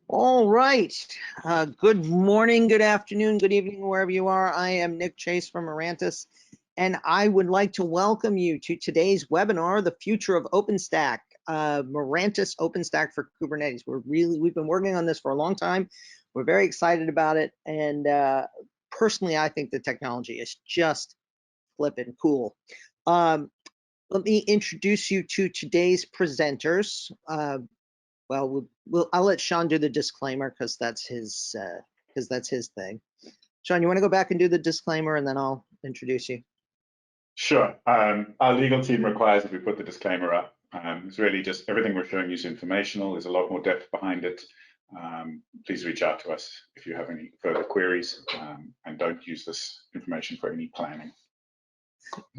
All right. Good morning, good afternoon, good evening, wherever you are. I am Nick Chase from Mirantis, and I would like to welcome you to today's webinar, The Future of OpenStack, Mirantis OpenStack for Kubernetes. We've been working on this for a long time. We're very excited about it, and personally, I think the technology is just flipping cool. Let me introduce you to today's presenters. Well, I'll let Sean do the disclaimer because that's his thing. Sean, you want to go back and do the disclaimer, and then I'll introduce you. Sure. Our legal team requires that we put the disclaimer up. It's really just everything we're showing you is informational. There's a lot more depth behind it. Please reach out to us if you have any further queries, and don't use this information for any planning.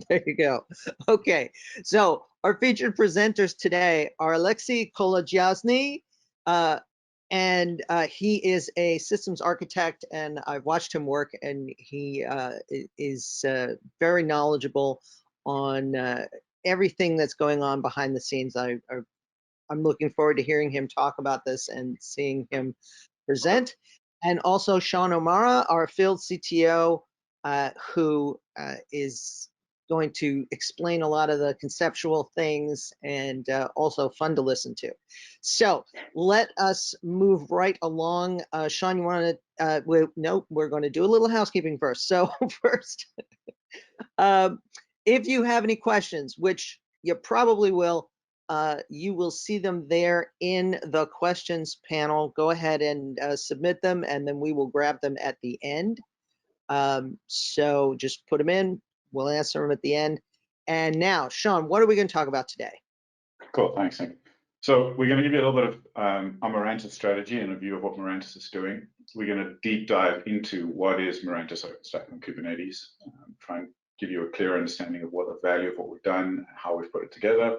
There you go. Okay, so our featured presenters today are Alexei Kolodziazny, and he is a systems architect, and I've watched him work, and he is very knowledgeable on everything that's going on behind the scenes. I'm looking forward to hearing him talk about this and seeing him present. And also Sean O'Mara, our field CTO, who is going to explain a lot of the conceptual things and also fun to listen to. So let us move right along. Sean, you want to, no, we're going to do a little housekeeping first. So first, if you have any questions, which you probably will, you will see them there in the questions panel. Go ahead and submit them, and then we will grab them at the end. So just put them in. We'll answer them at the end. And now, Sean, what are we going to talk about today? Cool, thanks, Nick. So we're going to give you a little bit of our Mirantis strategy and a view of what Mirantis is doing. We're going to deep dive into what is Mirantis OpenStack on Kubernetes, try and give you a clear understanding of what the value of what we've done, how we've put it together.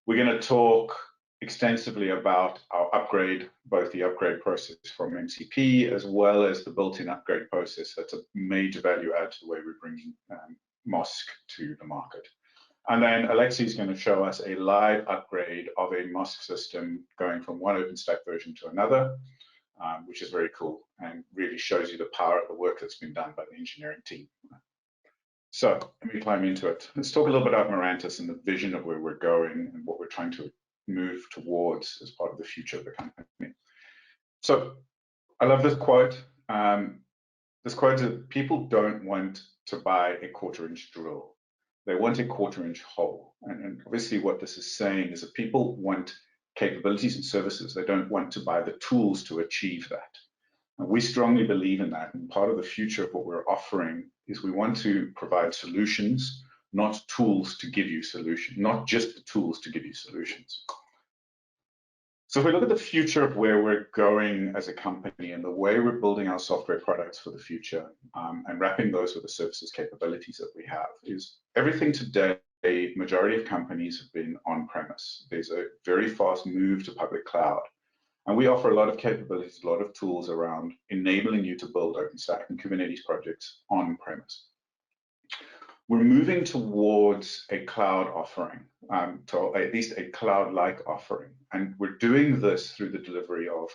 We're going to talk extensively about our upgrade, both the upgrade process from MCP as well as the built-in upgrade process. That's a major value add to the way we're bringing MOSK to the market. And then Alexei is going to show us a live upgrade of a MOSK system going from one OpenStack version to another, which is very cool and really shows you the power of the work that's been done by the engineering team. So let me climb into it. Let's talk a little bit about Mirantis and the vision of where we're going and what we're trying to move towards as part of the future of the company. So I love this quote. This quote is, people don't want to buy a 1/4-inch drill. They want a 1/4-inch hole. And obviously what this is saying is that people want capabilities and services. They don't want to buy the tools to achieve that. And we strongly believe in that. And part of the future of what we're offering is we want to provide solutions, not tools to give you solutions, not just the tools to give you solutions. So if we look at the future of where we're going as a company and the way we're building our software products for the future, and wrapping those with the services capabilities that we have, is everything today, a majority of companies have been on-premise. There's a very fast move to public cloud. And we offer a lot of capabilities, a lot of tools around enabling you to build OpenStack and Kubernetes projects on-premise. We're moving towards a cloud offering, to at least a cloud-like offering. And we're doing this through the delivery of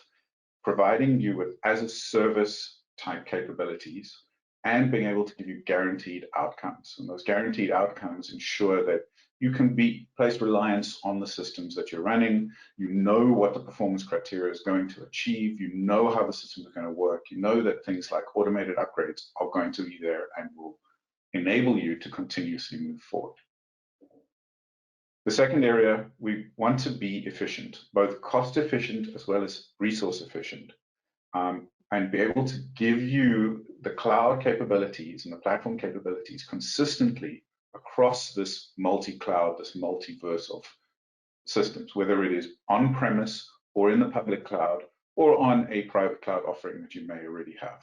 providing you with as-a-service type capabilities and being able to give you guaranteed outcomes. And those guaranteed outcomes ensure that you can place reliance on the systems that you're running. You know what the performance criteria is going to achieve. You know how the systems are going to work. You know that things like automated upgrades are going to be there and will enable you to continuously move forward. The second area, we want to be efficient, both cost efficient as well as resource efficient, and be able to give you the cloud capabilities and the platform capabilities consistently across this multi-cloud, this multiverse of systems, whether it is on-premise or in the public cloud or on a private cloud offering that you may already have.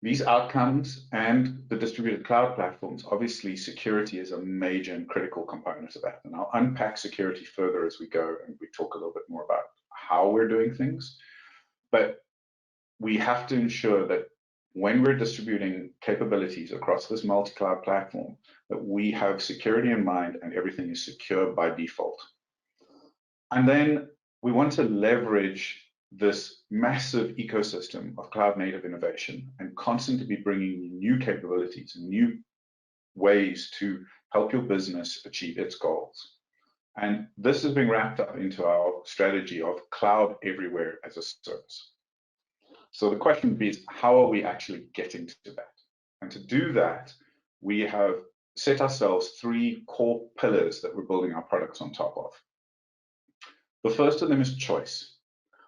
These outcomes and the distributed cloud platforms, obviously security is a major and critical component of that. And I'll unpack security further as we go and we talk a little bit more about how we're doing things. But we have to ensure that when we're distributing capabilities across this multi-cloud platform, that we have security in mind and everything is secure by default. And then we want to leverage this massive ecosystem of cloud native innovation and constantly be bringing new capabilities and new ways to help your business achieve its goals. And this is being wrapped up into our strategy of cloud everywhere as a service. So the question would be, how are we actually getting to that? And to do that, we have set ourselves 3 core pillars that we're building our products on top of. The first of them is choice.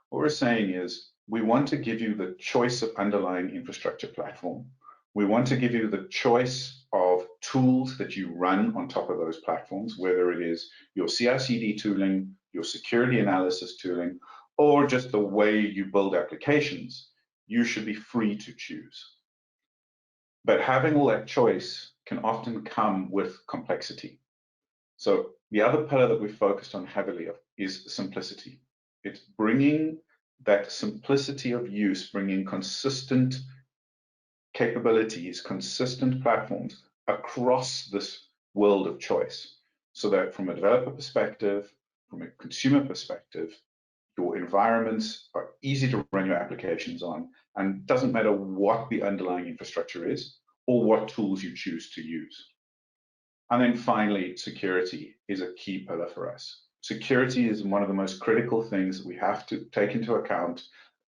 What we're saying is we want to give you the choice of underlying infrastructure platform. We want to give you the choice of tools that you run on top of those platforms, whether it is your CI/CD tooling, your security analysis tooling, or just the way you build applications. You should be free to choose. But having all that choice can often come with complexity. So the other pillar that we've focused on heavily is simplicity. It's bringing that simplicity of use, bringing consistent capabilities, consistent platforms across this world of choice, so that from a developer perspective, from a consumer perspective, your environments are easy to run your applications on, and it doesn't matter what the underlying infrastructure is or what tools you choose to use. And then finally, security is a key pillar for us. Security is one of the most critical things that we have to take into account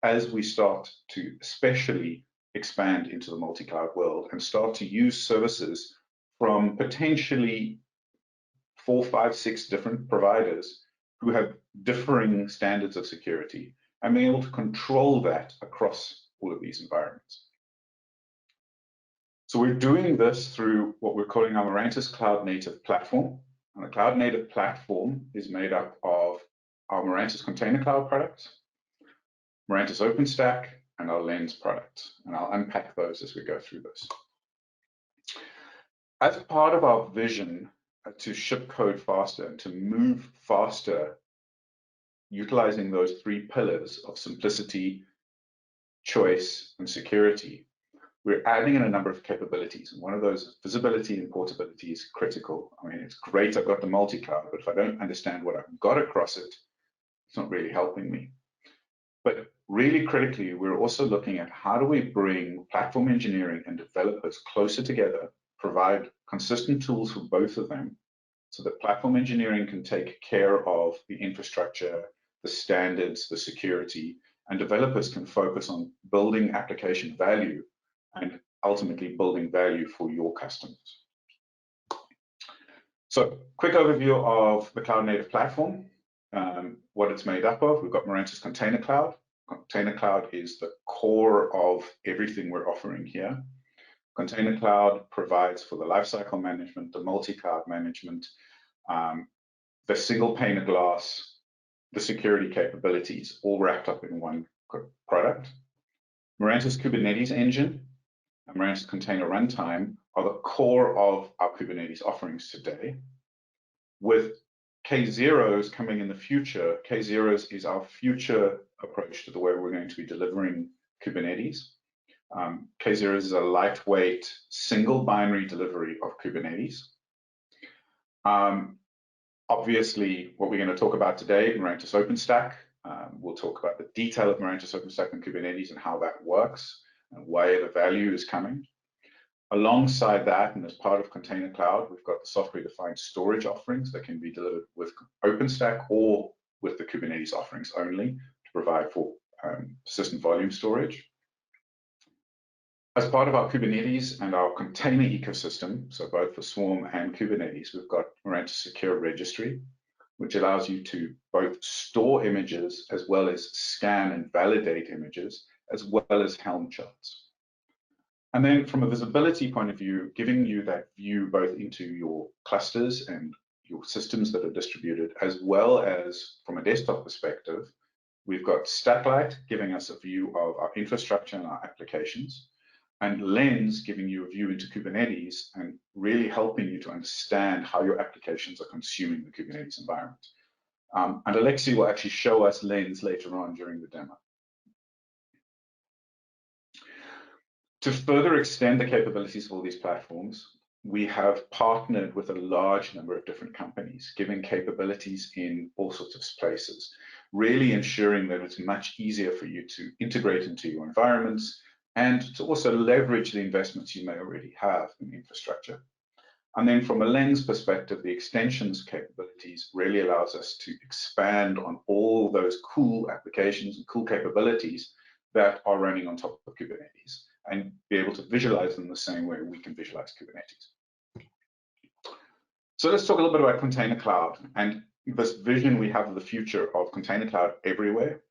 as we start to especially expand into the multi-cloud world and start to use services from potentially 4, 5, 6 different providers who have differing standards of security, and being able to control that across all of these environments. So we're doing this through what we're calling our Mirantis Cloud Native Platform. And the Cloud Native Platform is made up of our Mirantis Container Cloud products, Mirantis OpenStack, and our Lens products. And I'll unpack those as we go through this. As part of our vision to ship code faster and to move faster, utilizing those 3 pillars of simplicity, choice, and security, we're adding in a number of capabilities. And one of those, visibility and portability, is critical. I mean, it's great I've got the multi-cloud, but if I don't understand what I've got across it, it's not really helping me. But really critically, we're also looking at how do we bring platform engineering and developers closer together, provide consistent tools for both of them, so that platform engineering can take care of the infrastructure, the standards, the security, and developers can focus on building application value and ultimately building value for your customers. So, quick overview of the Cloud Native Platform, what it's made up of. We've got Mirantis Container Cloud. Container Cloud is the core of everything we're offering here. Container Cloud provides for the lifecycle management, the multi-cloud management, the single pane of glass, the security capabilities, all wrapped up in one product. Mirantis Kubernetes Engine and Mirantis Container Runtime are the core of our Kubernetes offerings today. With K0s coming in the future, K0s is our future approach to the way we're going to be delivering Kubernetes. K0s is a lightweight, single binary delivery of Kubernetes. Obviously, what we're going to talk about today, Mirantis OpenStack. We'll talk about the detail of Mirantis OpenStack and Kubernetes and how that works and where the value is coming. Alongside that, and as part of Container Cloud, we've got the software-defined storage offerings that can be delivered with OpenStack or with the Kubernetes offerings only to provide for persistent volume storage. As part of our Kubernetes and our container ecosystem, so both for Swarm and Kubernetes, we've got Mirantis Secure Registry, which allows you to both store images as well as scan and validate images, as well as Helm charts. And then from a visibility point of view, giving you that view both into your clusters and your systems that are distributed, as well as from a desktop perspective, we've got Stacklight giving us a view of our infrastructure and our applications, and Lens giving you a view into Kubernetes and really helping you to understand how your applications are consuming the Kubernetes environment. And Alexi will actually show us Lens later on during the demo. To further extend the capabilities of all these platforms, we have partnered with a large number of different companies, giving capabilities in all sorts of places. really ensuring that it's much easier for you to integrate into your environments and to also leverage the investments you may already have in infrastructure. And then from a lens perspective, the extensions capabilities really allows us to expand on all those cool applications and cool capabilities that are running on top of Kubernetes and be able to visualize them the same way we can visualize Kubernetes. So let's talk a little bit about Container Cloud and this vision we have of the future of Container Cloud everywhere,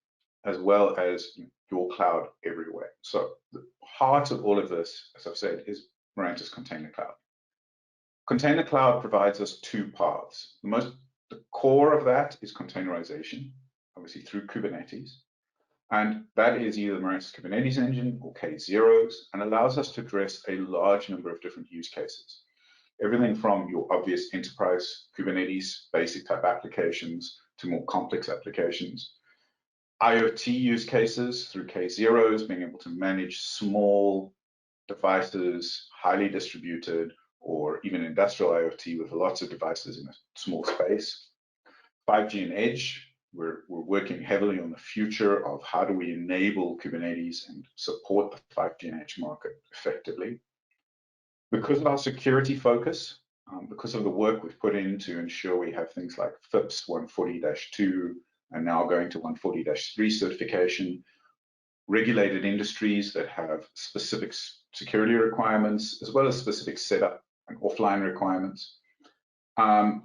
as well as your cloud everywhere. So the heart of all of this, as I've said, is Mirantis Container Cloud. Container Cloud provides us two paths. The core of that is containerization, obviously through Kubernetes. And that is either the Mirantis Kubernetes engine or K0s, and allows us to address a large number of different use cases. Everything from your obvious enterprise Kubernetes basic type applications to more complex applications. IoT use cases through K0s, being able to manage small devices, highly distributed, or even industrial IoT with lots of devices in a small space. 5G and Edge, we're working heavily on the future of how do we enable Kubernetes and support the 5G and Edge market effectively. Because of our security focus, because of the work we've put in to ensure we have things like FIPS 140-2 and now going to 140-3 certification, regulated industries that have specific security requirements, as well as specific setup and offline requirements, and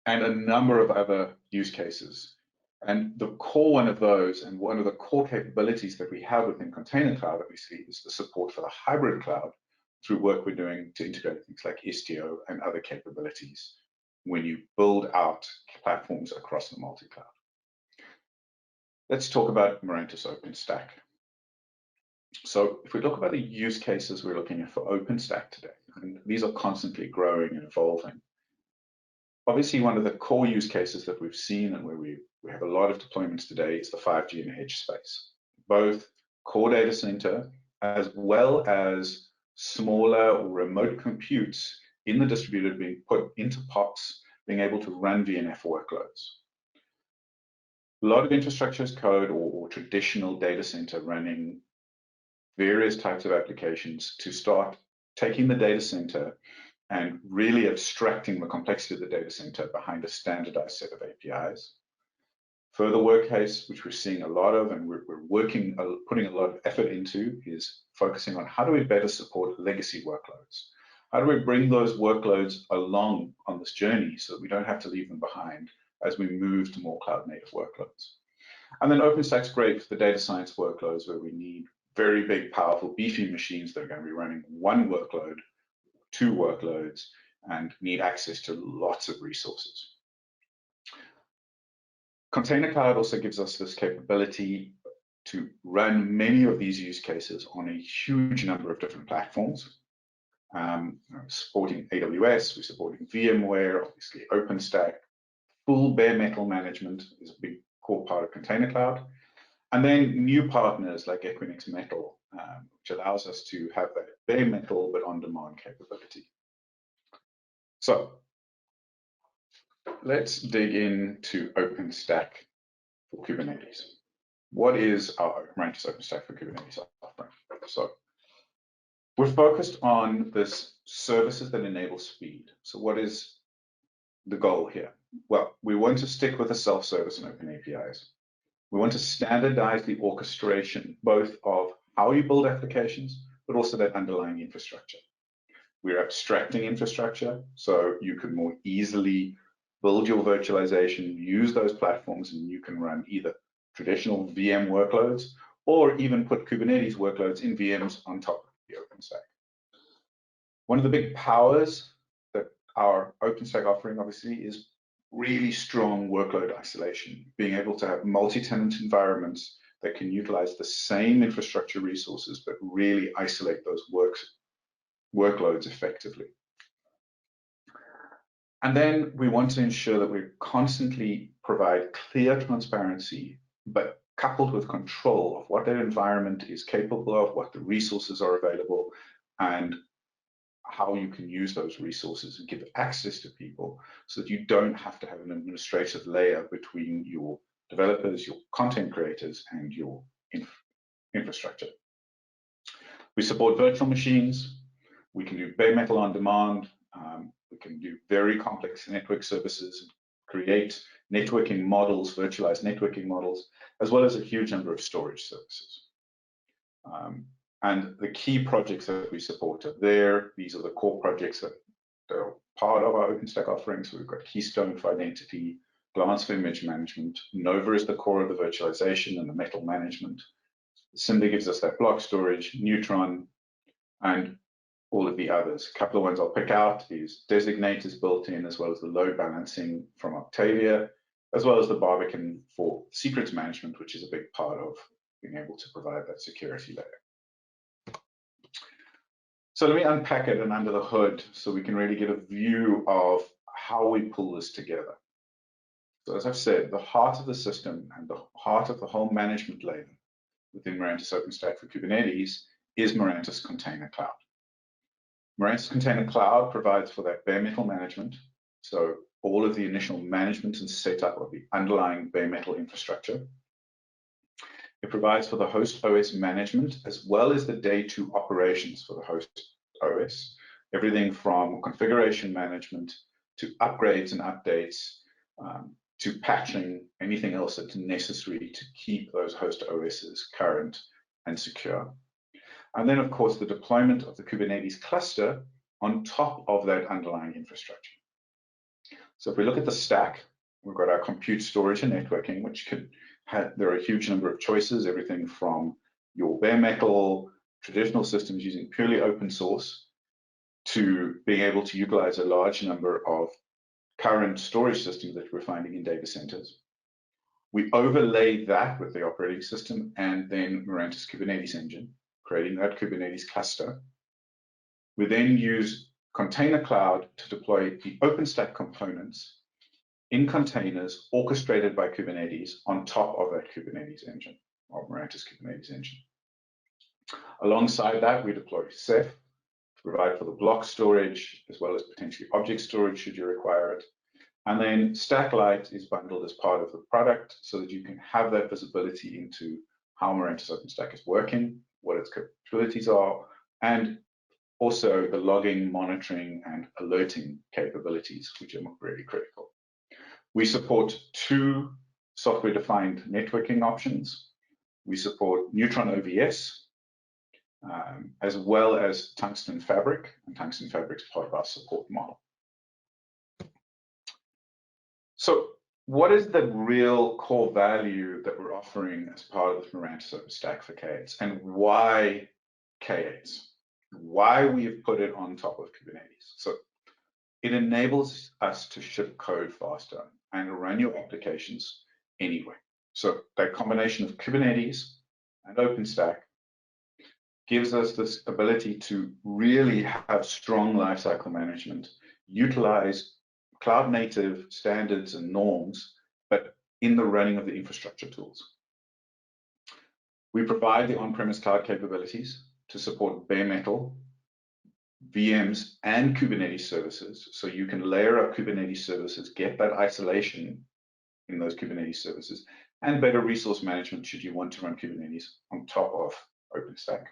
a number of other use cases. And the core one of those, and one of the core capabilities that we have within Container Cloud, obviously, is the support for the hybrid cloud through work we're doing to integrate things like Istio and other capabilities when you build out platforms across the multi-cloud. Let's talk about Mirantis OpenStack. So if we look about the use cases we're looking at for OpenStack today, and these are constantly growing and evolving. Obviously, one of the core use cases that we've seen and where we have a lot of deployments today is the 5G and Edge space, both core data center as well as smaller or remote computes in the distributed being put into POPs, being able to run VNF workloads. A lot of infrastructure as code or traditional data center running various types of applications to start taking the data center and really abstracting the complexity of the data center behind a standardized set of APIs. Further work case, which we're seeing a lot of and we're working, putting a lot of effort into, is focusing on how do we better support legacy workloads? How do we bring those workloads along on this journey so that we don't have to leave them behind as we move to more cloud native workloads? And then OpenStack's great for the data science workloads where we need very big, powerful, beefy machines that are going to be running one workload, two workloads, and need access to lots of resources. Container Cloud also gives us this capability to run many of these use cases on a huge number of different platforms. Supporting AWS, we're supporting VMware, obviously OpenStack. Full bare metal management is a big core part of Container Cloud. And then new partners like Equinix Metal, which allows us to have that bare metal but on-demand capability. So let's dig into OpenStack for Kubernetes. What is our Mirantis OpenStack for Kubernetes offering? So we're focused on this services that enable speed. So what is the goal here? Well, we want to stick with the self-service and open APIs. We want to standardize the orchestration, both of how you build applications, but also that underlying infrastructure. We're abstracting infrastructure so you can more easily build your virtualization, use those platforms, and you can run either traditional VM workloads or even put Kubernetes workloads in VMs on top of the OpenStack. One of the big powers that our OpenStack offering obviously is really strong workload isolation, being able to have multi-tenant environments that can utilize the same infrastructure resources, but really isolate those workloads effectively. And then we want to ensure that we constantly provide clear transparency, but coupled with control of what that environment is capable of, what the resources are available, and how you can use those resources and give access to people so that you don't have to have an administrative layer between your developers, your content creators, and your infrastructure. We support virtual machines. We can do bare metal on demand. We can do very complex network services, create networking models, virtualized networking models, as well as a huge number of storage services. And the key projects that we support are there. These are the core projects that are part of our OpenStack offerings. So we've got Keystone for identity, Glance for image management. Nova is the core of the virtualization and the metal management. Cinder gives us that block storage, Neutron, and all of the others. A couple of ones I'll pick out is designators built in, as well as the load balancing from Octavia, as well as the Barbican for secrets management, which is a big part of being able to provide that security layer. So let me unpack it and under the hood so we can really get a view of how we pull this together. So as I've said, the heart of the system and the heart of the whole management layer within Mirantis OpenStack for Kubernetes is Mirantis Container Cloud. Mirantis Container Cloud provides for that bare metal management, so all of the initial management and setup of the underlying bare metal infrastructure. It provides for the host OS management, as well as the day two operations for the host OS, everything from configuration management to upgrades and updates, to patching, anything else that's necessary to keep those host OSs current and secure. And then, of course, the deployment of the Kubernetes cluster on top of that underlying infrastructure. So if we look at the stack, we've got our compute, storage, and networking, which could have, there are a huge number of choices, everything from your bare metal, traditional systems using purely open source, to being able to utilize a large number of current storage systems that we're finding in data centers. We overlay that with the operating system and then Mirantis Kubernetes engine, creating that Kubernetes cluster. We then use Container Cloud to deploy the OpenStack components in containers orchestrated by Kubernetes on top of that Kubernetes engine, or Mirantis Kubernetes engine. Alongside that, we deploy Ceph to provide for the block storage, as well as potentially object storage should you require it. And then Stacklight is bundled as part of the product so that you can have that visibility into how Mirantis OpenStack is working, what its capabilities are, and also the logging, monitoring, and alerting capabilities, which are really critical. We support 2 software-defined networking options. We support Neutron OVS, as well as Tungsten Fabric, and Tungsten Fabric is part of our support model. So what is the real core value that we're offering as part of the Mirantis OpenStack for K8s, and why K8s? Why we have put it on top of Kubernetes? So it enables us to ship code faster and run your applications anywhere. So that combination of Kubernetes and OpenStack gives us this ability to really have strong lifecycle management, utilize cloud native standards and norms, but in the running of the infrastructure tools. We provide the on-premise cloud capabilities to support bare metal, VMs, and Kubernetes services. So you can layer up Kubernetes services, get that isolation in those Kubernetes services, and better resource management should you want to run Kubernetes on top of OpenStack.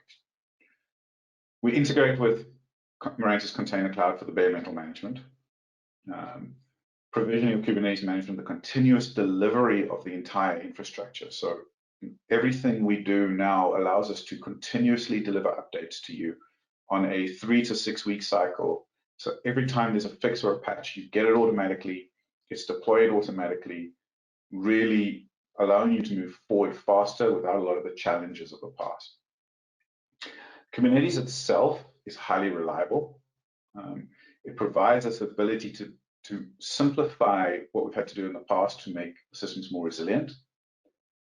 We integrate with Mirantis Container Cloud for the bare metal management, provisioning of Kubernetes management, the continuous delivery of the entire infrastructure. So everything we do now allows us to continuously deliver updates to you on a 3 to 6 week cycle. So every time there's a fix or a patch, you get it automatically, it's deployed automatically, really allowing you to move forward faster without a lot of the challenges of the past. Kubernetes itself is highly reliable. It provides us the ability to simplify what we've had to do in the past to make systems more resilient,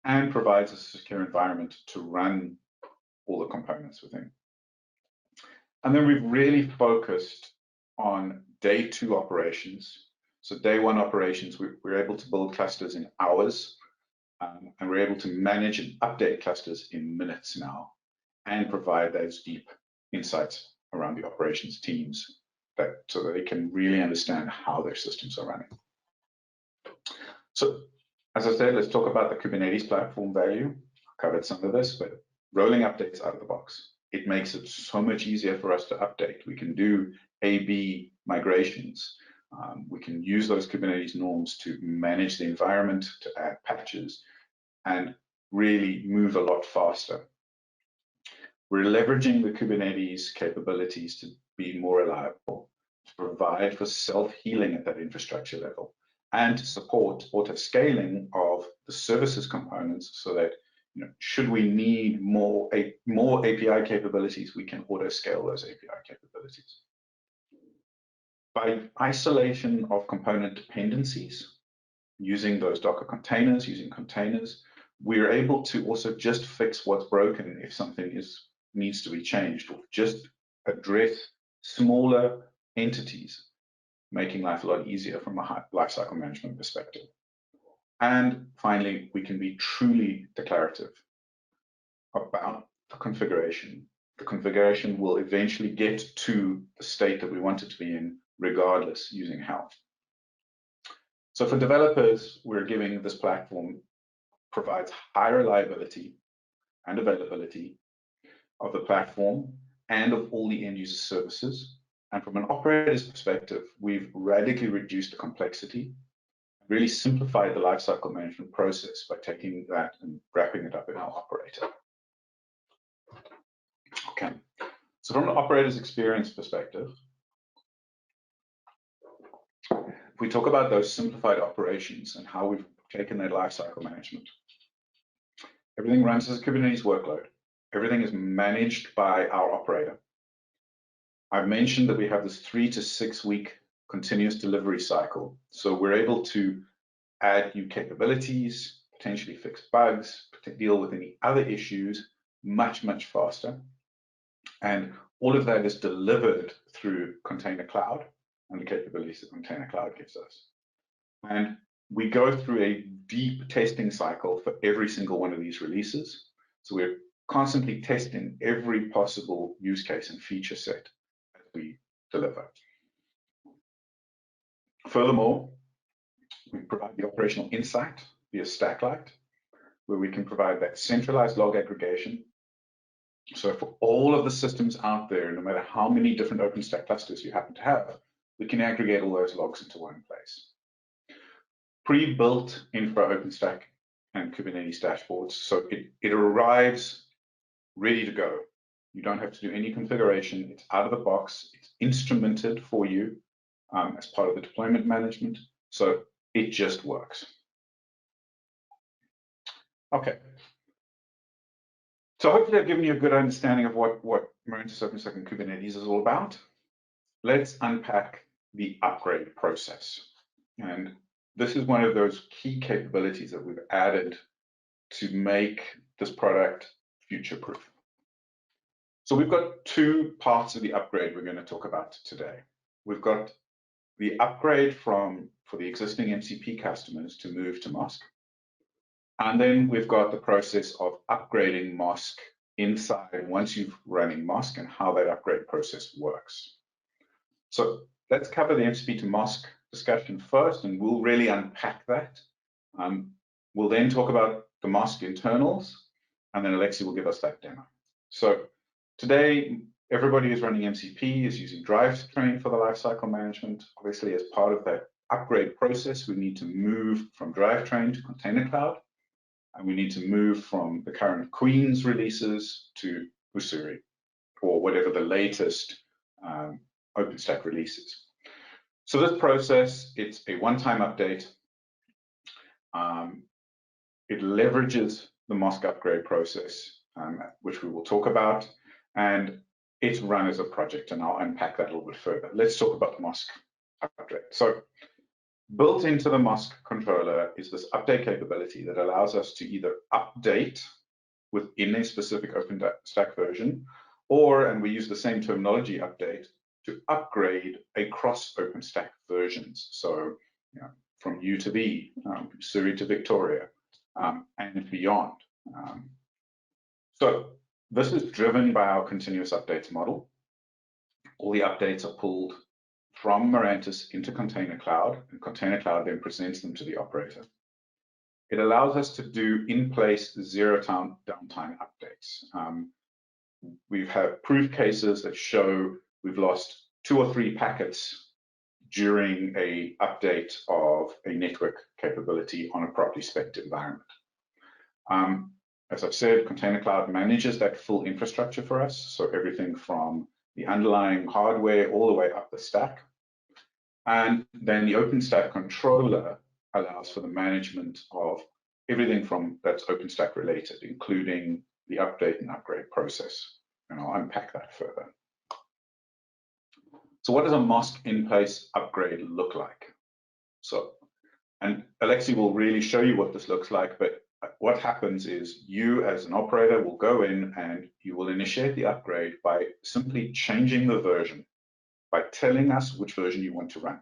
and provides us a secure environment to run all the components within. And then we've really focused on day 2 operations. So day 1 operations, we're able to build clusters in hours, and we're able to manage and update clusters in minutes now, and provide those deep insights around the operations teams so that they can really understand how their systems are running. So As I said, let's talk about the Kubernetes platform value. I covered some of this, but rolling updates out of the box. It makes it so much easier for us to update. We can do A/B migrations. We can use those Kubernetes norms to manage the environment, to add patches, and really move a lot faster. We're leveraging the Kubernetes capabilities to be more reliable, to provide for self-healing at that infrastructure level, and to support auto-scaling of the services components so that, should we need more API capabilities, we can auto-scale those API capabilities. By isolation of component dependencies, using those Docker containers, using containers, we're able to also just fix what's broken if something needs to be changed, or just address smaller entities, making life a lot easier from a lifecycle management perspective. And finally, we can be truly declarative about the configuration. The configuration will eventually get to the state that we want it to be in, regardless, using health. So for developers, we're giving this platform provides high reliability and availability of the platform and of all the end user services. And from an operator's perspective, we've radically reduced the complexity, really simplified the lifecycle management process by taking that and wrapping it up in our operator. Okay, so from an operator's experience perspective, if we talk about those simplified operations and how we've taken that lifecycle management, everything runs as a Kubernetes workload. Everything is managed by our operator. I've mentioned that we have this 3 to 6 week continuous delivery cycle. So we're able to add new capabilities, potentially fix bugs, deal with any other issues much, much faster. And all of that is delivered through Container Cloud and the capabilities that Container Cloud gives us. And we go through a deep testing cycle for every single one of these releases. So we're constantly testing every possible use case and feature set as we deliver. Furthermore, we provide the operational insight via Stacklight, where we can provide that centralized log aggregation. So for all of the systems out there, no matter how many different OpenStack clusters you happen to have, we can aggregate all those logs into one place. Pre-built infra OpenStack and Kubernetes dashboards, so it arrives ready to go. You don't have to do any configuration. It's out of the box. It's instrumented for you as part of the deployment management. So it just works. Okay. So hopefully I've given you a good understanding of what Mirantis OpenStack and Kubernetes is all about. Let's unpack the upgrade process. And this is one of those key capabilities that we've added to make this product future-proof. So we've got two parts of the upgrade we're going to talk about today. We've got the upgrade for the existing MCP customers to move to MOSK. And then we've got the process of upgrading MOSK inside once you've running MOSK and how that upgrade process works. So let's cover the MCP to MOSK discussion first, and we'll really unpack that. We'll then talk about the MOSK internals, and then Alexi will give us that demo. So today, everybody is running MCP, is using Drivetrain for the lifecycle management. Obviously, as part of that upgrade process, we need to move from Drivetrain to Container Cloud, and we need to move from the current Queen's releases to Usuri, or whatever the latest OpenStack releases. So this process, it's a one-time update. It leverages the MOSK upgrade process, which we will talk about, and it's run as a project, and I'll unpack that a little bit further. Let's talk about the MOSK upgrade. So built into the MOSK controller is this update capability that allows us to either update within a specific OpenStack version, or, and we use the same terminology, update, to upgrade across OpenStack versions. So, from U to V, Usuri to Victoria, and beyond. So this is driven by our continuous updates model. All the updates are pulled from Mirantis into Container Cloud, and Container Cloud then presents them to the operator. it allows us to do in-place zero-time downtime updates. We've had proof cases that show we've lost 2 or 3 packets during a update of a network capability on a properly spec'd environment. As I've said, Container Cloud manages that full infrastructure for us, so everything from the underlying hardware all the way up the stack. And then the OpenStack controller allows for the management of everything from that's OpenStack related, including the update and upgrade process. And I'll unpack that further. So what does a MOSK in-place upgrade look like? So, and Alexi will really show you what this looks like, but what happens is you as an operator will go in and you will initiate the upgrade by simply changing the version, by telling us which version you want to run.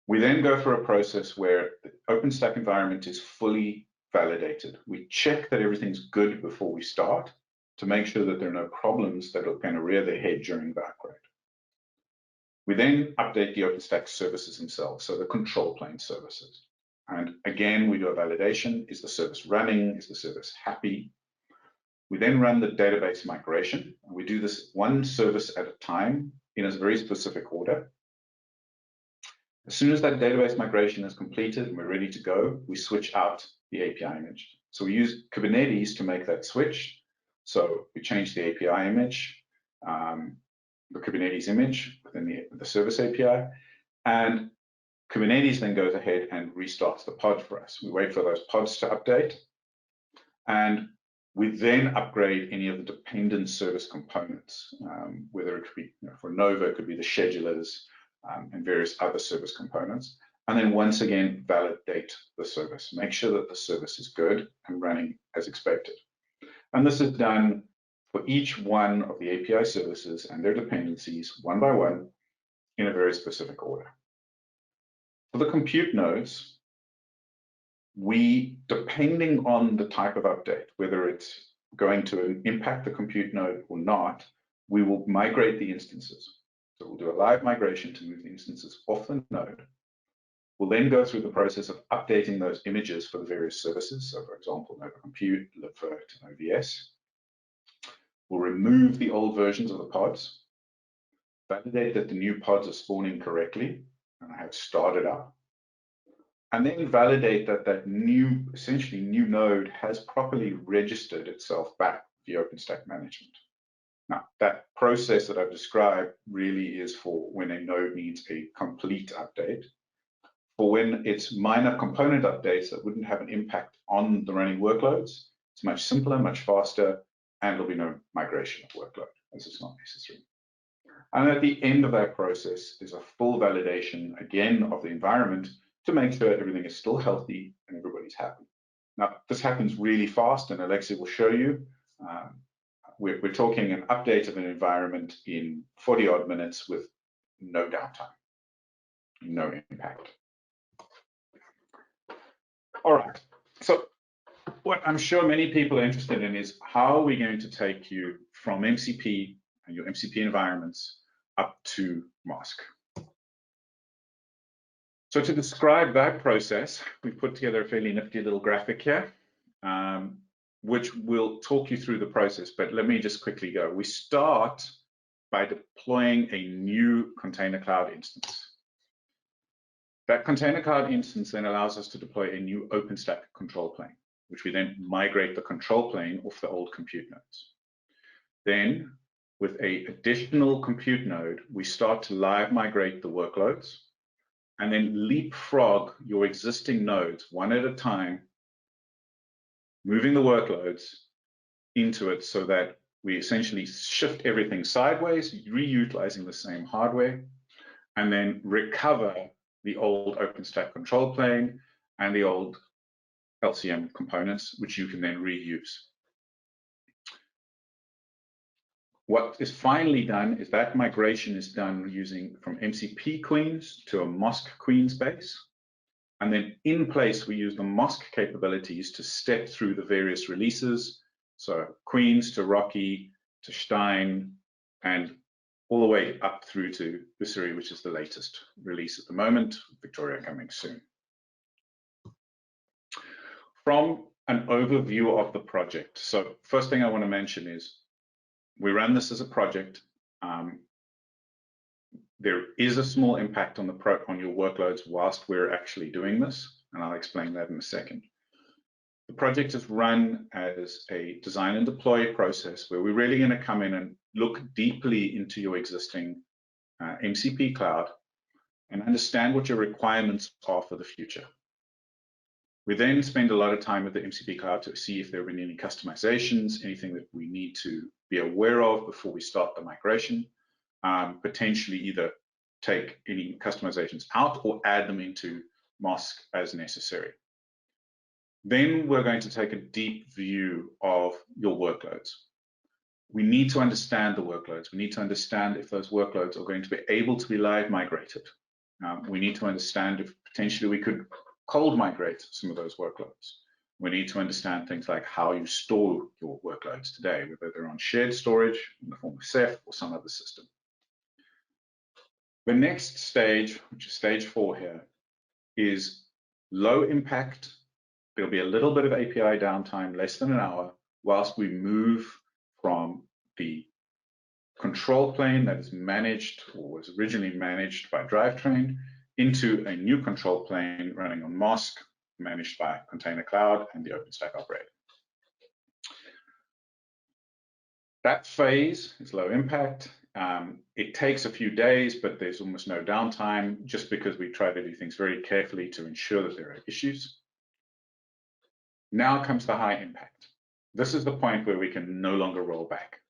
We then go through a process where the OpenStack environment is fully validated. We check that everything's good before we start to make sure that there are no problems that are going to rear their head during the upgrade. We then update the OpenStack services themselves, so the control plane services. And again, we do a validation. Is the service running? Is the service happy? We then run the database migration. And we do this one service at a time in a very specific order. As soon as that database migration is completed and we're ready to go, we switch out the API image. So we use Kubernetes to make that switch. So we change the API image, the Kubernetes image within the service API, and Kubernetes then goes ahead and restarts the pod for us. We wait for those pods to update, and we then upgrade any of the dependent service components, whether it could be, for Nova, it could be the schedulers and various other service components. And then once again, validate the service. Make sure that the service is good and running as expected. And this is done for each one of the API services and their dependencies, one by one, in a very specific order. For the compute nodes, we, depending on the type of update, whether it's going to impact the compute node or not, we will migrate the instances. So we'll do a live migration to move the instances off the node. We'll then go through the process of updating those images for the various services. So for example, Nova Compute, libvirt, and OVS. We'll remove the old versions of the pods, validate that the new pods are spawning correctly, and I have started up, and then validate that that new, essentially new node has properly registered itself back via OpenStack management. Now, that process that I've described really is for when a node needs a complete update. For when it's minor component updates that wouldn't have an impact on the running workloads, it's much simpler, much faster, and there'll be no migration of workload, as it's not necessary. And at the end of that process is a full validation, again, of the environment to make sure everything is still healthy and everybody's happy. Now, this happens really fast, and Alexi will show you. We're talking an update of an environment in 40-odd minutes with no downtime, no impact. All right, so what I'm sure many people are interested in is how are we going to take you from MCP and your MCP environments up to MOSK. So to describe that process, we put together a fairly nifty little graphic here, which will talk you through the process, but let me just quickly go. We start by deploying a new Container Cloud instance. That Container Cloud instance then allows us to deploy a new OpenStack control plane, which we then migrate the control plane off the old compute nodes. Then, with an additional compute node, we start to live migrate the workloads and then leapfrog your existing nodes one at a time, moving the workloads into it so that we essentially shift everything sideways, reutilizing the same hardware, and then recover the old OpenStack control plane and the old LCM components, which you can then reuse. What is finally done is that migration is done using from MCP queens to a MOSK queens base. And then in place, we use the MOSK capabilities to step through the various releases. So queens to Rocky to Stein, and all the way up through to Ussuri, which is the latest release at the moment, Victoria coming soon. from an overview of the project. So first thing I want to mention is we run this as a project. There is a small impact on your workloads whilst we're actually doing this, and I'll explain that in a second. The project is run as a design and deploy process where we're really going to come in and look deeply into your existing MCP cloud and understand what your requirements are for the future. We then spend a lot of time with the MCP cloud to see if there have been any customizations, anything that we need to be aware of before we start the migration, potentially either take any customizations out or add them into MOSK as necessary. Then we're going to take a deep view of your workloads. We need to understand the workloads. We need to understand if those workloads are going to be able to be live migrated. We need to understand if potentially we could cold migrate some of those workloads. We need to understand things like how you store your workloads today, whether they're on shared storage in the form of Ceph or some other system. The next stage, which is stage 4 here, is low impact. There'll be a little bit of API downtime, less than an hour, whilst we move from the control plane that is managed or was originally managed by Drivetrain into a new control plane running on MOSK, managed by Container Cloud and the OpenStack Operator. That phase is low impact. It takes a few days, but there's almost no downtime just because we try to do things very carefully to ensure that there are issues. Now comes the high impact. This is the point where we can no longer roll back.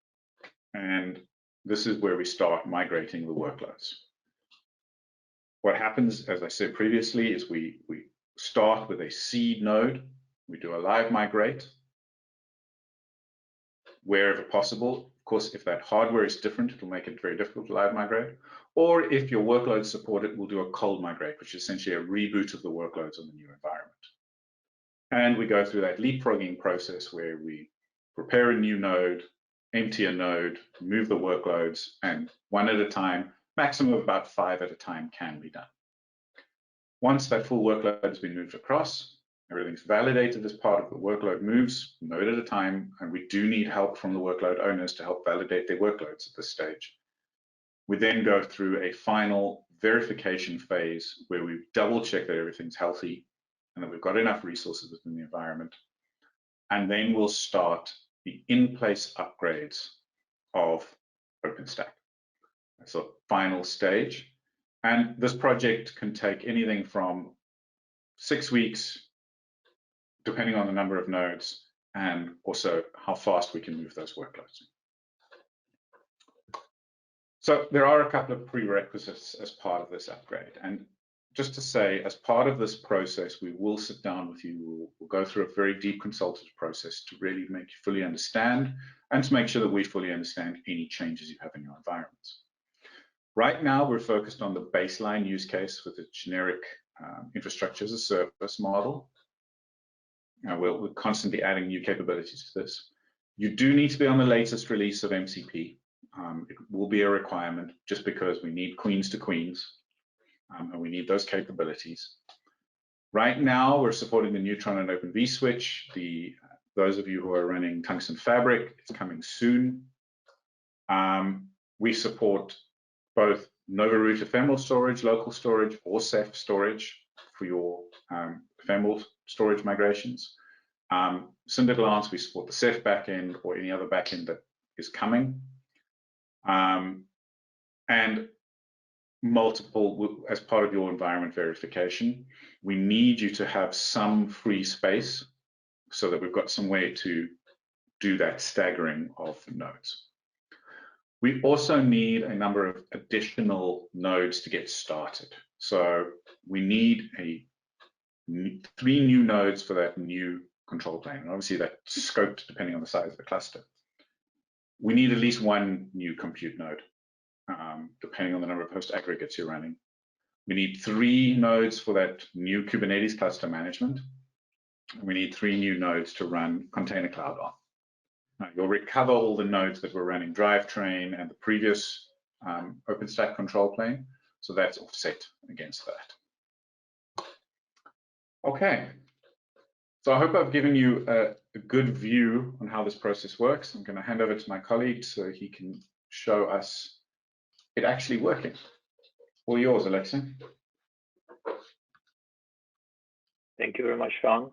And this is where we start migrating the workloads. What happens, as I said previously, is we start with a seed node. We do a live migrate wherever possible. Of course, if that hardware is different, it'll make it very difficult to live migrate. Or if your workloads support it, we'll do a cold migrate, which is essentially a reboot of the workloads on the new environment. And we go through that leapfrogging process where we prepare a new node, empty a node, move the workloads, and one at a time, maximum of about 5 at a time can be done. Once that full workload has been moved across, everything's validated as part of the workload moves, node at a time, and we do need help from the workload owners to help validate their workloads at this stage. We then go through a final verification phase where we double check that everything's healthy and that we've got enough resources within the environment. And then we'll start the in-place upgrades of OpenStack. That's the final stage. And this project can take anything from 6 weeks, depending on the number of nodes, and also how fast we can move those workloads. So there are a couple of prerequisites as part of this upgrade. And just to say, as part of this process, we will sit down with you. We'll go through a very deep consultative process to really make you fully understand and to make sure that we fully understand any changes you have in your environments. Right now, we're focused on the baseline use case with a generic infrastructure as a service model. We're constantly adding new capabilities to this. You do need to be on the latest release of MCP. It will be a requirement just because we need queens to queens, and we need those capabilities. Right now, we're supporting the Neutron and Open vSwitch. Those of you who are running Tungsten Fabric, it's coming soon. We support both Nova Root ephemeral storage, local storage, or Ceph storage for your ephemeral storage migrations. Cinderglance, we support the Ceph backend or any other backend that is coming. And multiple, as part of your environment verification, we need you to have some free space so that we've got some way to do that staggering of nodes. We also need a number of additional nodes to get started. So we need 3 new nodes for that new control plane. And obviously that's scoped depending on the size of the cluster. We need at least 1 new compute node, depending on the number of host aggregates you're running. We need 3 nodes for that new Kubernetes cluster management. We need 3 new nodes to run Container Cloud on. Now, you'll recover all the nodes that were running Drivetrain and the previous OpenStack control plane, so that's offset against that. Okay, So I hope I've given you a good view on how this process works. I'm going to hand over to my colleague so he can show us it actually working. All yours, Alexei. Thank you very much, Sean.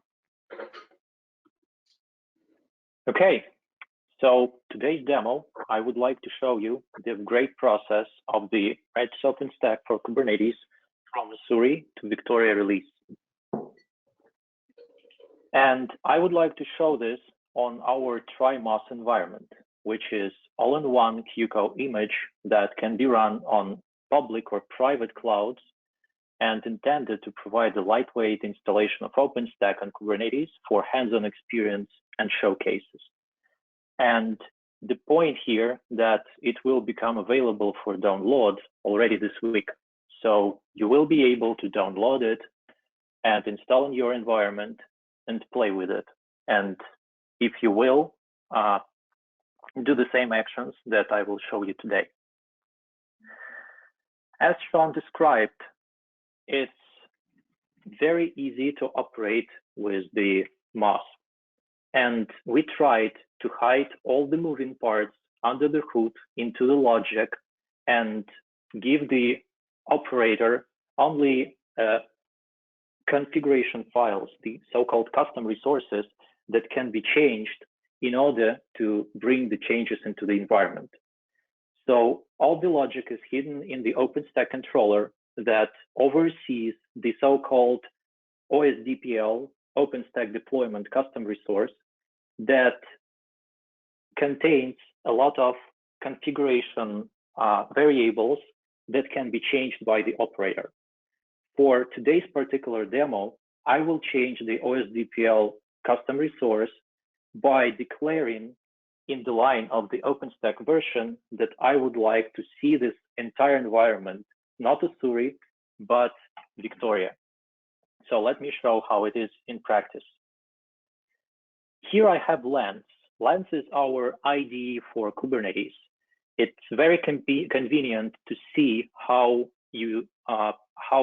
Okay, so today's demo, I would like to show you the upgrade process of the Mirantis OpenStack for Kubernetes from Missouri to Victoria release. And I would like to show this on our TryMOS environment, which is all-in-one QCO image that can be run on public or private clouds and intended to provide a lightweight installation of OpenStack on Kubernetes for hands-on experience and showcases. And the point here that it will become available for download already this week. So you will be able to download it and install in your environment and play with it. And if you will, do the same actions that I will show you today. As Sean described, it's very easy to operate with the MOS. And we tried to hide all the moving parts under the hood into the logic and give the operator only configuration files, the so-called custom resources that can be changed in order to bring the changes into the environment. So all the logic is hidden in the OpenStack controller that oversees the so-called OSDPL, OpenStack Deployment Custom Resource, that contains a lot of configuration variables that can be changed by the operator. For today's particular demo, I will change the OSDPL custom resource by declaring in the line of the OpenStack version that I would like to see this entire environment, not Ussuri, but Victoria. So let me show how it is in practice. Here I have Lens. Lens is our IDE for Kubernetes. It's very convenient to see how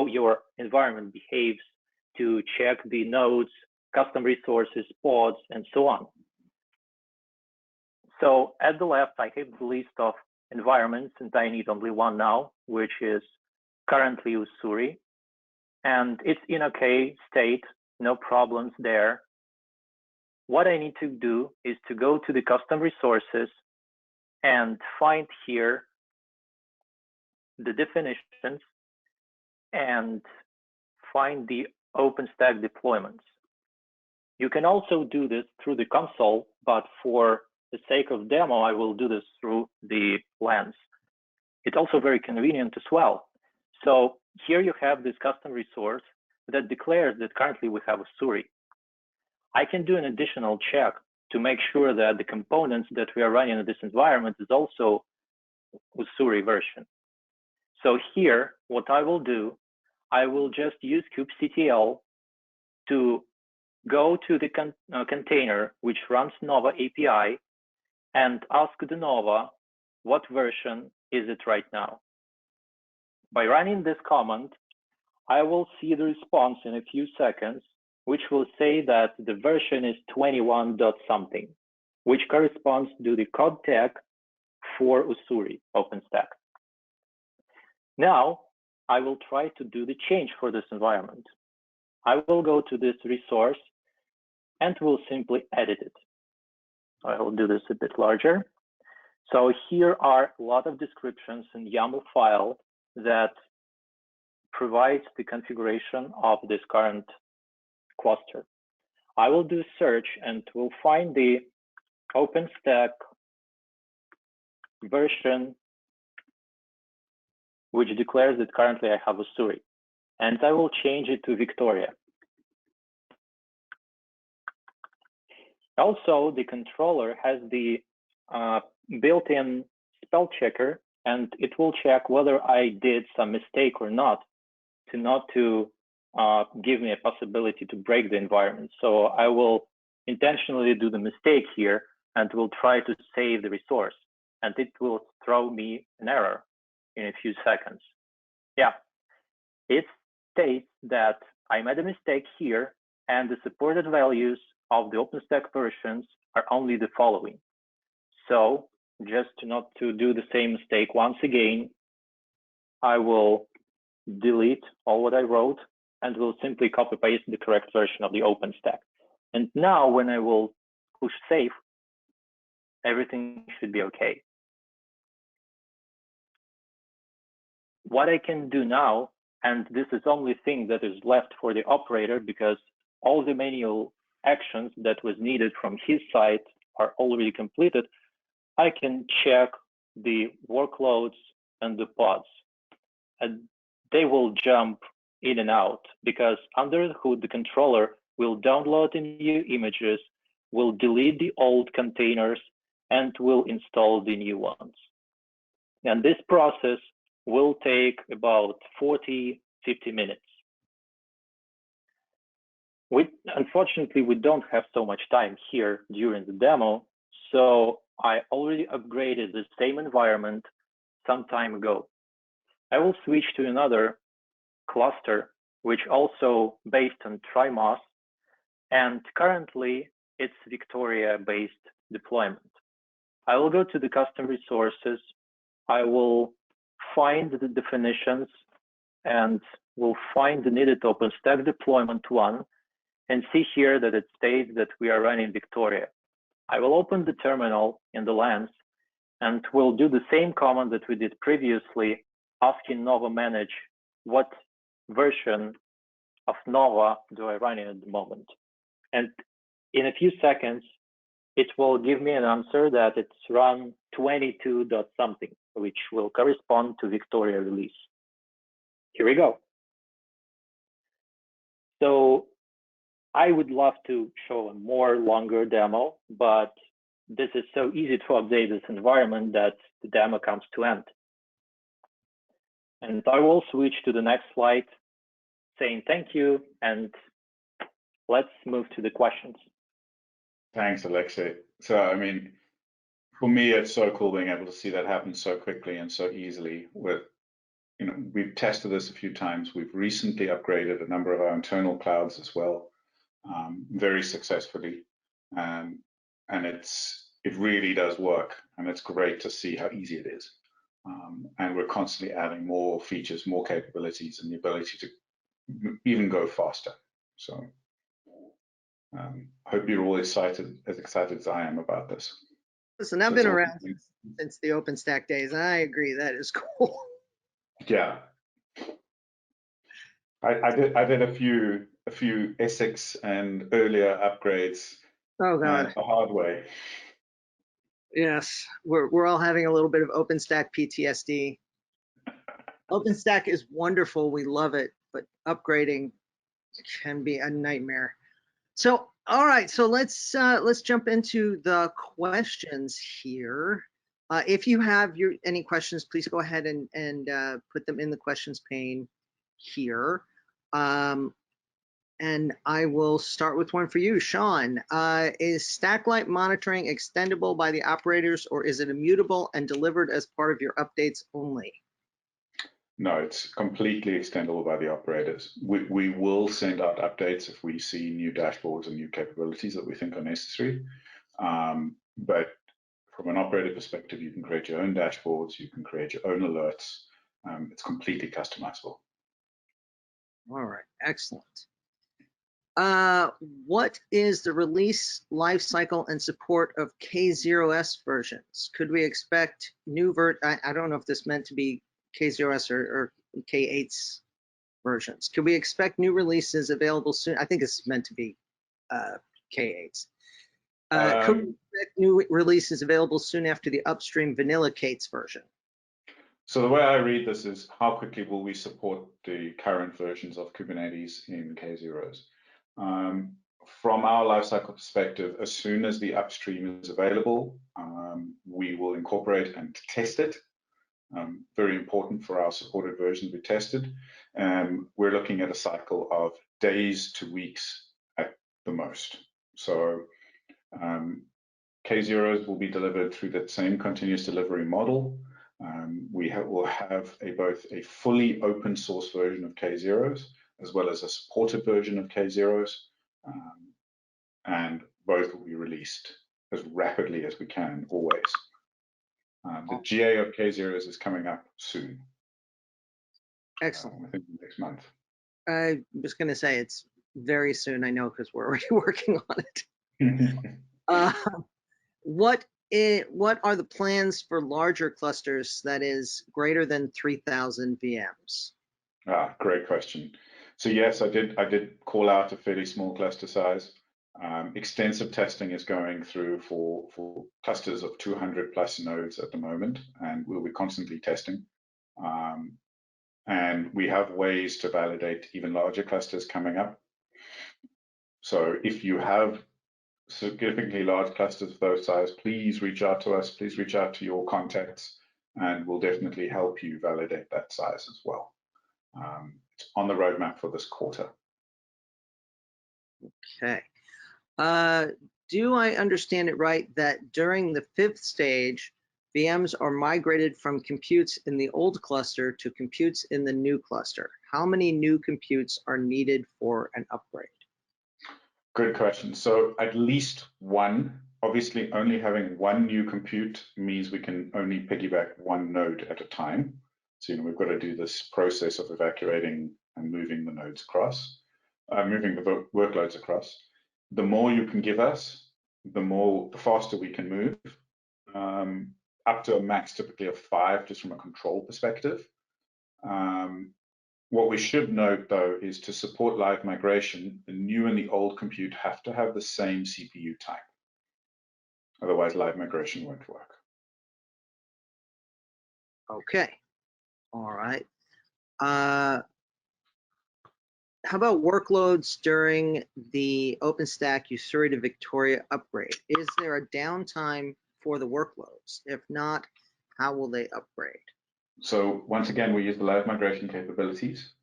your environment behaves, to check the nodes, custom resources, pods, and so on. So at the left, I have the list of environments, and I need only one now, which is currently Ussuri. And it's in okay state, no problems there. What I need to do is to go to the custom resources and find here the definitions and find the OpenStack deployments. You can also do this through the console, but for the sake of demo, I will do this through the Lens. It's also very convenient as well. So here you have this custom resource that declares that currently we have Ussuri. I can do an additional check to make sure that the components that we are running in this environment is also Ussuri version. So here, what I will do, I will just use kubectl to go to the container which runs Nova API and ask the Nova what version is it right now. By running this command, I will see the response in a few seconds, which will say that the version is 21 dot something, which corresponds to the code tag for Ussuri OpenStack. Now, I will try to do the change for this environment. I will go to this resource and will simply edit it. I will do this a bit larger. So here are a lot of descriptions in YAML file that provides the configuration of this current cluster. I will do search and will find the OpenStack version which declares that currently I have Ussuri, and I will change it to Victoria. Also, the controller has the built-in spell checker, and it will check whether I did some mistake or not to give me a possibility to break the environment. So I will intentionally do the mistake here and will try to save the resource, and it will throw me an error in a few seconds. Yeah, it states that I made a mistake here and the supported values of the OpenStack versions are only the following. So just not to do the same mistake once again, I will delete all what I wrote and will simply copy paste the correct version of the OpenStack. And now when I will push save, everything should be okay. What I can do now, and this is the only thing that is left for the operator because all the manual actions that was needed from his side are already completed, I can check the workloads and the pods. And they will jump in and out because under the hood, the controller will download the new images, will delete the old containers, and will install the new ones. And this process will take about 40-50 minutes. Unfortunately, we don't have so much time here during the demo, so I already upgraded the same environment some time ago. I will switch to another cluster, which also based on TryMOS, and currently it's Victoria-based deployment. I will go to the custom resources. I will find the definitions and will find the needed OpenStack deployment one and see here that it states that we are running Victoria. I will open the terminal in the lens and we'll do the same command that we did previously, asking Nova manage what version of Nova do I run in at the moment. And in a few seconds, it will give me an answer that it's run 22 dot something, which will correspond to Victoria release. Here we go. So I would love to show a more longer demo, but this is so easy to update this environment that the demo comes to end. And I will switch to the next slide saying thank you, and let's move to the questions. Thanks, Alexei. So, I mean, for me, it's so cool being able to see that happen so quickly and so easily. With, you know, we've tested this a few times. We've recently upgraded a number of our internal clouds as well, very successfully, and it really does work, and it's great to see how easy it is. And we're constantly adding more features, more capabilities, and the ability to even go faster. So. Hope you're all as excited as I am about this. Listen, I've been around since the OpenStack days, and I agree that is cool. Yeah, I did a few Essex and earlier upgrades. Oh God, the hard way. Yes, we're all having a little bit of OpenStack PTSD. OpenStack is wonderful, we love it, but upgrading can be a nightmare. So, all right, so let's jump into the questions here. If you have any questions, please go ahead and put them in the questions pane here. And I will start with one for you, Sean. Is Stacklight monitoring extendable by the operators, or is it immutable and delivered as part of your updates only? No, it's completely extendable by the operators. We will send out updates if we see new dashboards and new capabilities that we think are necessary. But from an operator perspective, you can create your own dashboards, you can create your own alerts. It's completely customizable. All right, excellent. What is the release lifecycle and support of K0s versions? Could we expect new I don't know if this meant to be K0s or K8s versions. Could we expect new releases available soon? I think it's meant to be K8s. Could we expect new releases available soon after the upstream vanilla K8s version? So the way I read this is, how quickly will we support the current versions of Kubernetes in K0s? From our lifecycle perspective, as soon as the upstream is available, we will incorporate and test it. Very important for our supported versions we tested. We're looking at a cycle of days to weeks at the most. So K0s will be delivered through that same continuous delivery model. We'll have both a fully open source version of K0s as well as a supported version of K0s. and both will be released as rapidly as we can, always. The GA of K0s is coming up soon. Excellent. I think next month. I was going to say it's very soon. I know because we're already working on it. What are the plans for larger clusters that is greater than 3,000 VMs? Great question. So yes, I did call out a fairly small cluster size. Extensive testing is going through for clusters of 200 plus nodes at the moment, and we'll be constantly testing. And we have ways to validate even larger clusters coming up. So if you have significantly large clusters of those size, please reach out to us, please reach out to your contacts, and we'll definitely help you validate that size as well. It's on the roadmap for this quarter. Okay. Do I understand it right that during the 5th stage, VMs are migrated from computes in the old cluster to computes in the new cluster? How many new computes are needed for an upgrade? Good question. So at least one. Obviously, only having one new compute means we can only piggyback one node at a time. So we've got to do this process of evacuating and moving the nodes across, moving the workloads across. The more you can give us, the faster we can move, up to a max typically of 5, just from a control perspective. What we should note, though, is to support live migration, the new and the old compute have to have the same CPU type. Otherwise, live migration won't work. Okay. All right. How about workloads during the OpenStack Usuri to Victoria upgrade? Is there a downtime for the workloads? If not, how will they upgrade? So once again, we use the live migration capabilities.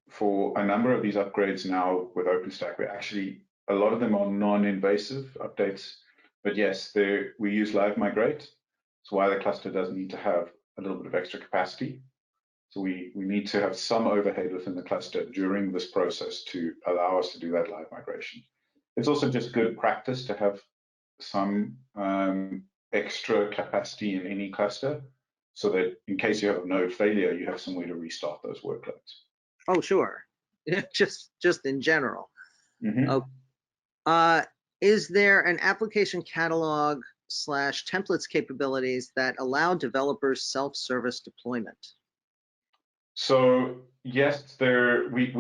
For a number of these upgrades now with OpenStack, a lot of them are non-invasive updates, but yes, we use live migrate. That's why the cluster does need to have a little bit of extra capacity. So we need to have some overhead within the cluster during this process to allow us to do that live migration. It's also just good practice to have some extra capacity in any cluster, so that in case you have a node failure, you have some way to restart those workloads. Oh, sure. just in general. Mm-hmm. Is there an application catalog / templates capabilities that allow developers self-service deployment? So yes, we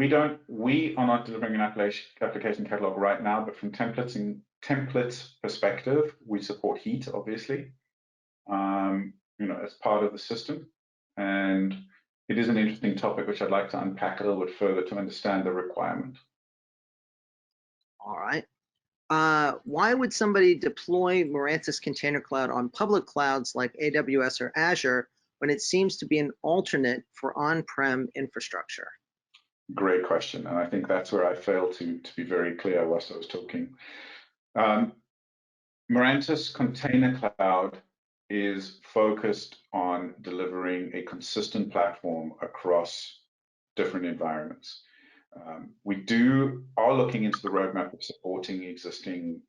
are not delivering an application catalog right now, but from templates perspective, we support Heat, obviously, as part of the system. And it is an interesting topic which I'd like to unpack a little bit further to understand the requirement. All right. Why would somebody deploy Mirantis Container Cloud on public clouds like AWS or Azure when it seems to be an alternate for on-prem infrastructure? Great question, and I think that's where I failed to be very clear whilst I was talking. Mirantis Container Cloud is focused on delivering a consistent platform across different environments. We are looking into the roadmap of supporting existing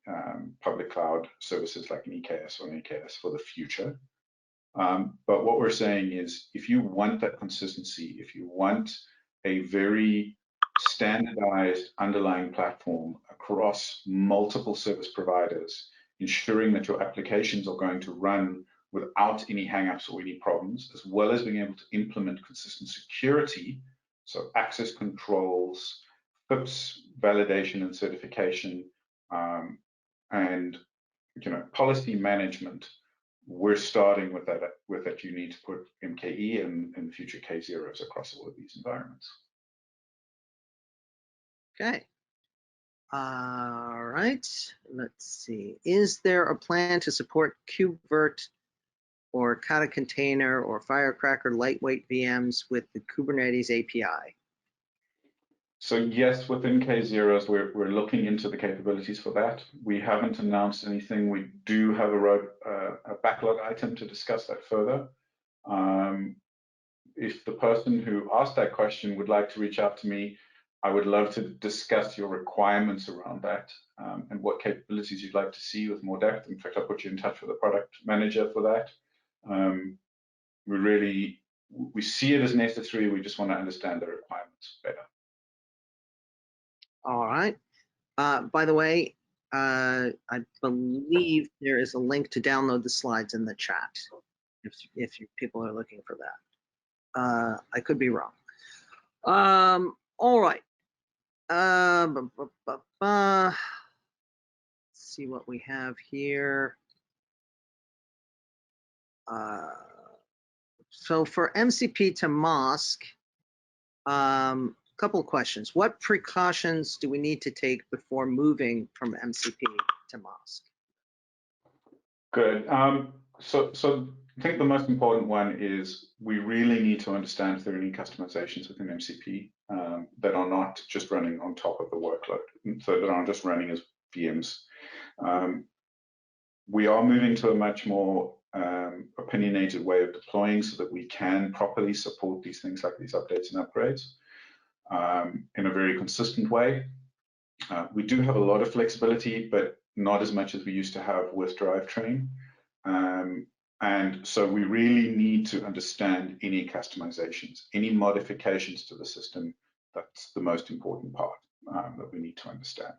public cloud services like an EKS or an AKS for the future. But what we're saying is, if you want that consistency, if you want a very standardized underlying platform across multiple service providers, ensuring that your applications are going to run without any hangups or any problems, as well as being able to implement consistent security, so access controls, FIPS validation and certification, and policy management. We're starting with that you need to put MKE and future K0s across all of these environments. Okay. All right. Let's see. Is there a plan to support KubeVirt or Kata Container or Firecracker lightweight VMs with the Kubernetes API? So yes, within K0s, we're looking into the capabilities for that. We haven't announced anything. We do have a backlog item to discuss that further. If the person who asked that question would like to reach out to me, I would love to discuss your requirements around that and what capabilities you'd like to see with more depth. In fact, I'll put you in touch with a product manager for that. We see it as necessary. We just want to understand the requirements better. All right. By the way, I believe there is a link to download the slides in the chat if people are looking for that. I could be wrong. All right. Let's see what we have here. So for MCP to MOSK, couple of questions. What precautions do we need to take before moving from MCP to MOSK? Good. So I think the most important one is we really need to understand if there are any customizations within MCP that are not just running on top of the workload, so that aren't just running as VMs. We are moving to a much more opinionated way of deploying so that we can properly support these things like these updates and upgrades in a very consistent way. We do have a lot of flexibility, but not as much as we used to have with drivetrain. And so we really need to understand any customizations, any modifications to the system. That's the most important part that we need to understand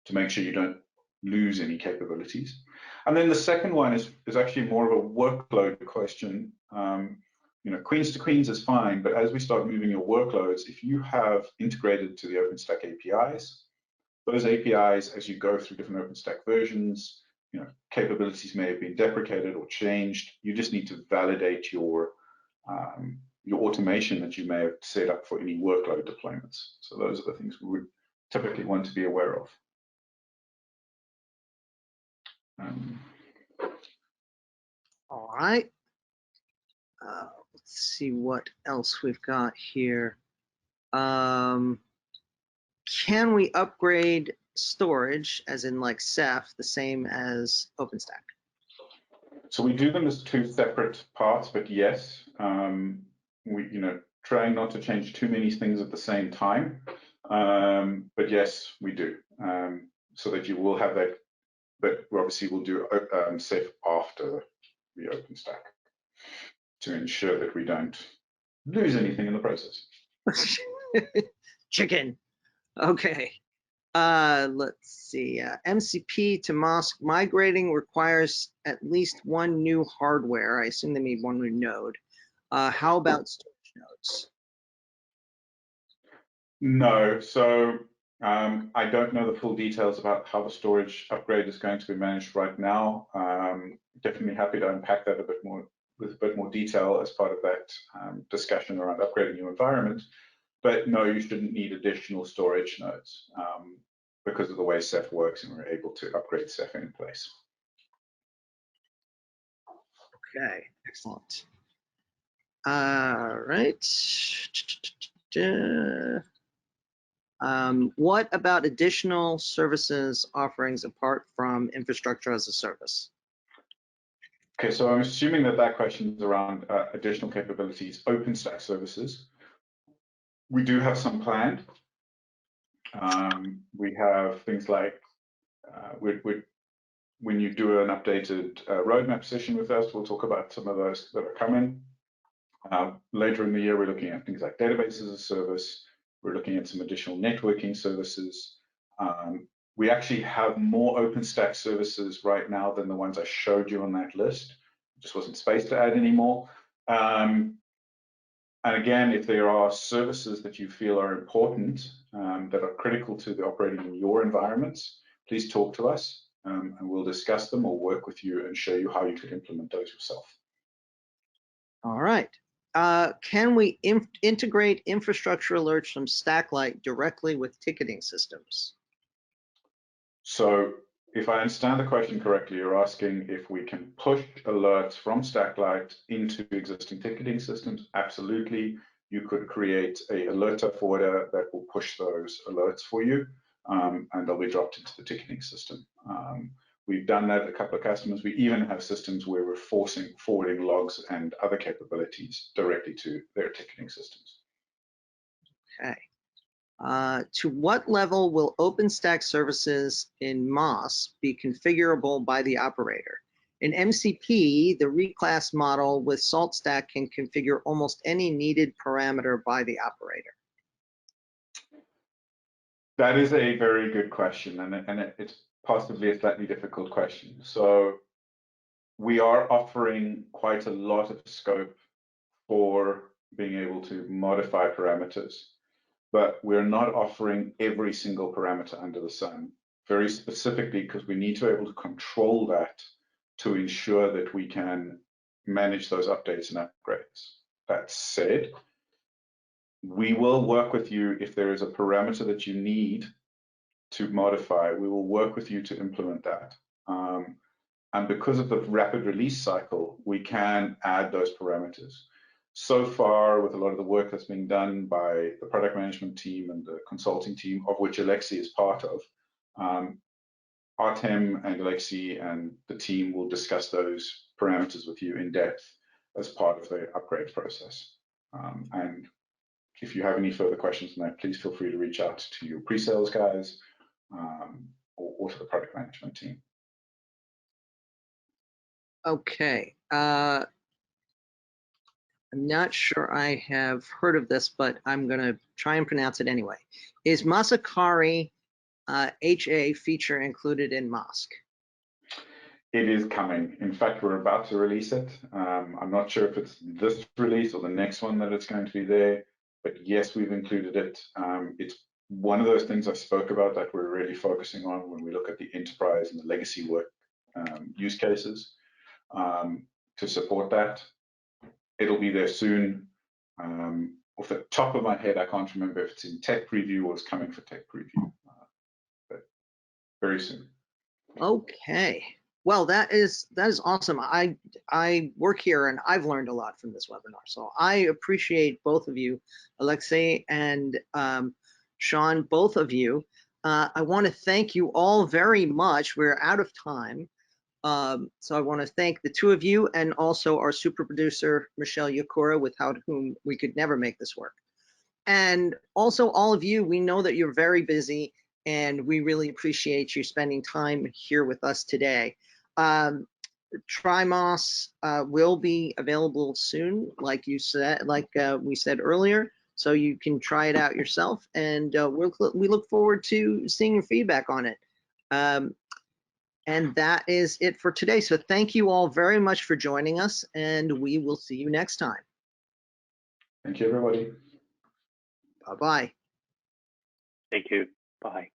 to make sure you don't lose any capabilities. And then the second one is actually more of a workload question. You know, queens to queens is fine, but as we start moving your workloads, if you have integrated to the OpenStack APIs, those APIs, as you go through different OpenStack versions, you know, capabilities may have been deprecated or changed. You just need to validate your automation that you may have set up for any workload deployments. So those are the things we would typically want to be aware of. All right. Let's see what else we've got here. Can we upgrade storage, as in like Ceph, the same as OpenStack? So we do them as two separate parts, but yes, we trying not to change too many things at the same time. But yes, we do, so that you will have that. But obviously, we'll do Ceph after the OpenStack to ensure that we don't lose anything in the process. Chicken. Okay. Let's see. MCP to MOSK migrating requires at least one new hardware. I assume they need one new node. How about storage nodes? No. So I don't know the full details about how the storage upgrade is going to be managed right now. Definitely happy to unpack that a bit more with a bit more detail as part of that discussion around upgrading your environment. But no, you shouldn't need additional storage nodes because of the way Ceph works, and we're able to upgrade Ceph in place. Okay, excellent. All right. What about additional services offerings apart from infrastructure as a service? Okay, so I'm assuming that question is around additional capabilities, OpenStack services. We do have some planned. We have things like when you do an updated roadmap session with us, we'll talk about some of those that are coming. Later in the year, we're looking at things like database as a service. We're looking at some additional networking services. We actually have more OpenStack services right now than the ones I showed you on that list. It just wasn't space to add any more. And again, if there are services that you feel are important, that are critical to the operating in your environments, please talk to us and we'll discuss them or work with you and show you how you could implement those yourself. All right. Can we integrate infrastructure alerts from Stacklight directly with ticketing systems? So if I understand the question correctly, you're asking if we can push alerts from Stacklight into existing ticketing systems. Absolutely. You could create a alerter forwarder that will push those alerts for you, and they'll be dropped into the ticketing system. We've done that at a couple of customers. We even have systems where we're forwarding logs and other capabilities directly to their ticketing systems. Okay. To what level will OpenStack services in MOS be configurable by the operator? In MCP, the reclass model with SaltStack can configure almost any needed parameter by the operator. That is a very good question, and it's possibly a slightly difficult question. So we are offering quite a lot of scope for being able to modify parameters, but we're not offering every single parameter under the sun, very specifically because we need to be able to control that to ensure that we can manage those updates and upgrades. That said, we will work with you if there is a parameter that you need to modify. We will work with you to implement that. And because of the rapid release cycle, we can add those parameters. So far, with a lot of the work that's being done by the product management team and the consulting team, of which Alexi is part of, Artem and Alexi and the team will discuss those parameters with you in depth as part of the upgrade process. And if you have any further questions on that, please feel free to reach out to your pre-sales guys or to the product management team. Okay. I'm not sure I have heard of this, but I'm going to try and pronounce it anyway. Is Masakari HA feature included in MOSK? It is coming. In fact, we're about to release it. I'm not sure if it's this release or the next one that it's going to be there, but yes, we've included it. It's one of those things I spoke about that we're really focusing on when we look at the enterprise and the legacy work use cases to support that. It'll be there soon. Off the top of my head, I can't remember if it's in tech preview or it's coming for tech preview, but very soon. Okay. Well, that is awesome. I work here and I've learned a lot from this webinar. So I appreciate both of you, Alexei and Sean, both of you. I want to thank you all very much. We're out of time. So I want to thank the two of you and also our super producer, Michelle Yakura, without whom we could never make this work. And also all of you, we know that you're very busy and we really appreciate you spending time here with us today. TryMOS will be available soon, like you said, we said earlier, so you can try it out yourself, and we look forward to seeing your feedback on it. And that is it for today. So thank you all very much for joining us, and we will see you next time. Thank you, everybody. Bye-bye. Thank you. Bye.